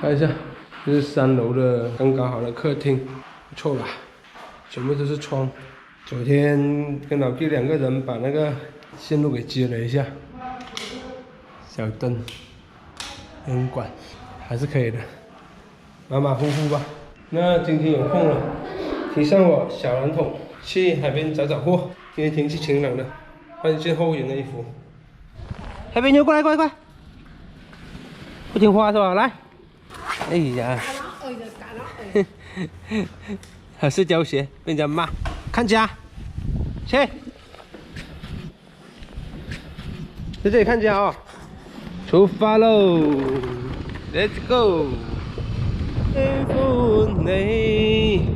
看一下，这是3楼的刚刚好的客厅，不错吧？全部都是窗。昨天跟老弟2个人把那个线路给接了一下，小灯、烟管还是可以的，马马虎虎吧。那今天有空了，提上我小蓝桶去海边找货。今天天气晴朗的，换一件厚一点的衣服。海边妞过来，不听话是吧？来，哎呀，还是教学被人家骂，看家，去，在这里看家哦，出发喽 ，Let's go！ 喜歡你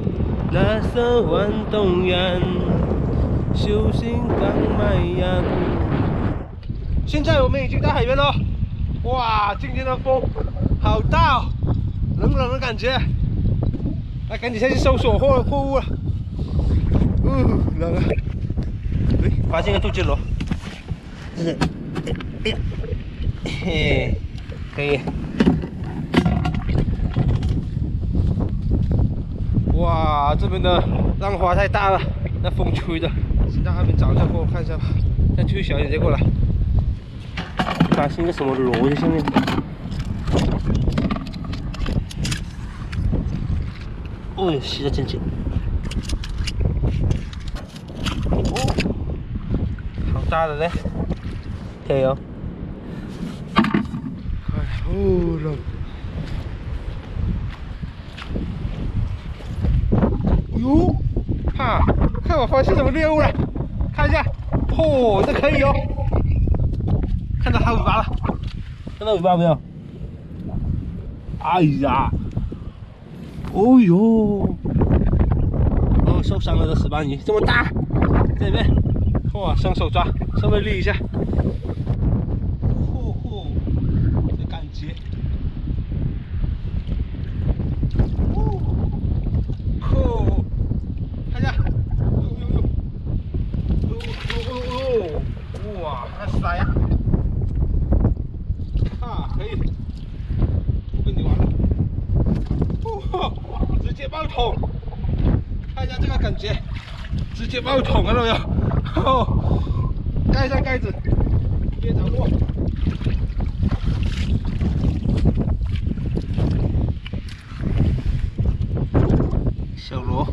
那首運動人，小心更迷人。現在我們已經在海邊了，哇，今天的風好大哦，冷冷的感覺。来，赶紧下去搜索货物了。冷啊！哎，发现个杜鹃螺，这是，哎呀，嘿，可以。哇，这边的浪花太大了，那风吹的。先到那边找一下货，看一下吧。再推小一点再过来。发现个什么螺在下面。哦，吸得真紧。哦，好大的嘞！加油！太厚了。哟，哈，看我发现什么猎物了？看一下，哦，这可以哦。看到它尾巴了，看到尾巴没有？哎呀！哦呦，哦，受伤了的石斑鱼这么大，在里面，哇，双手抓，稍微立一下，这感觉，看一下，哇，那塞呀，啊，可以，我跟你玩了。直接爆桶，看一下这个感觉，直接爆桶了都有。哦，盖上盖子，别着落。小螺，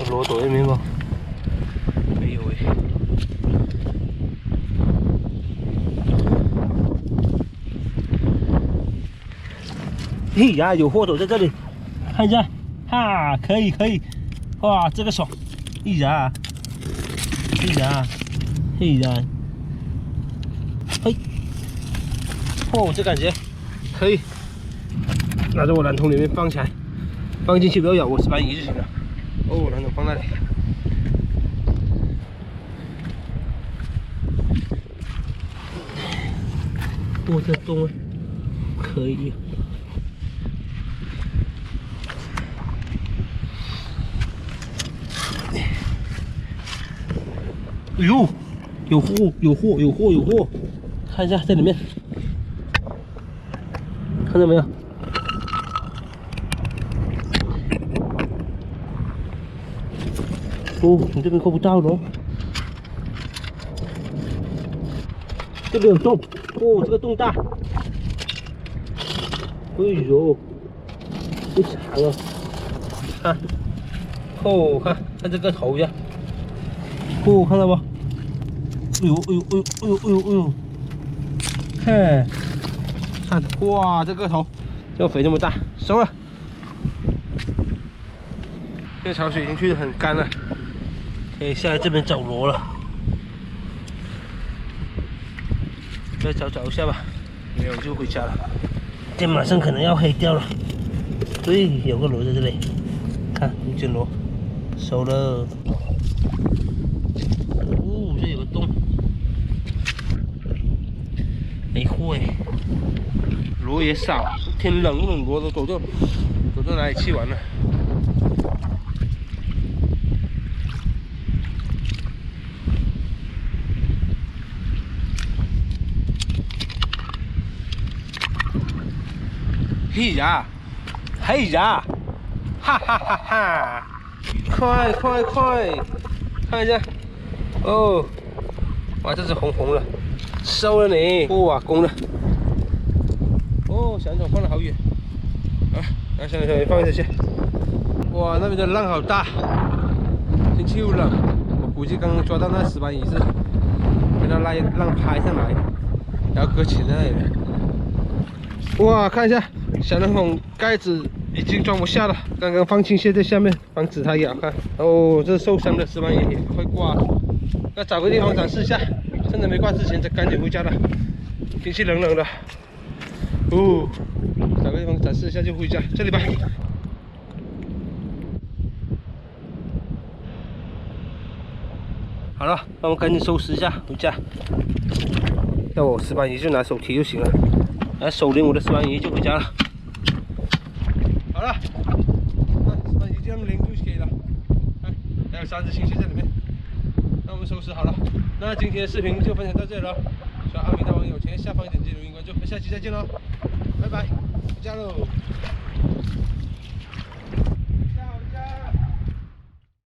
螺躲里面吗？没有哎。嘿呀，有货斗在这里，看一下，哈，可以，哇，这个爽，哎呀，嘿，哦，这感觉可以，拿着我蓝桶里面放起来，放进去不要咬我石斑鱼就行了。哦，蓝桶放那里。哦，这动啊，可以。哎呦，有货！看一下在里面，看到没有？哦，你这边够不到喽。这里有洞，哦，这个洞大。哎呦，不长哦，看，哦，看这个头呀，哦，看到不？哎呦，嘿，看，哇，这个头，这个肥这么大，收了。这个潮水已经去得很干了，可以下来这边找螺了。再找一下吧，没有就回家了。天马上可能要黑掉了。对，有个螺在这里，看杜鹃螺，收了。哦，这有个洞。没货哎，螺也少，天冷螺都走到哪里去玩了？屁呀！嘿呀！哈哈哈哈！快快快！看一下，哦，哇，这是红红的，收了你！哇，公的。哦，小虫放得好远。啊，来，小虫放一下先。哇，那边的浪好大，天气又冷，我估计刚刚抓到那石斑鱼是被那浪拍上来，然后搁浅在那里了。哇，看一下，小冷孔盖子已经装不下了，刚刚放青蟹在下面，防止它咬。看，哦，这受伤的石斑鱼也快挂了，要找个地方展示一下，趁着没挂之前再赶紧回家了。天气冷冷的，哦，找个地方展示一下就回家，这里吧。好了，那我们赶紧收拾一下回家。要我石斑鱼就拿手提就行了，来手拎我的石斑鱼就回家了。好了，石斑鱼这样拎就可以了。看，还有3只青蟹在里面。那我们收拾好了，那今天的视频就分享到这里了。喜欢阿明的网友，请在下方点击留言关注，下期再见喽，拜拜，回家喽。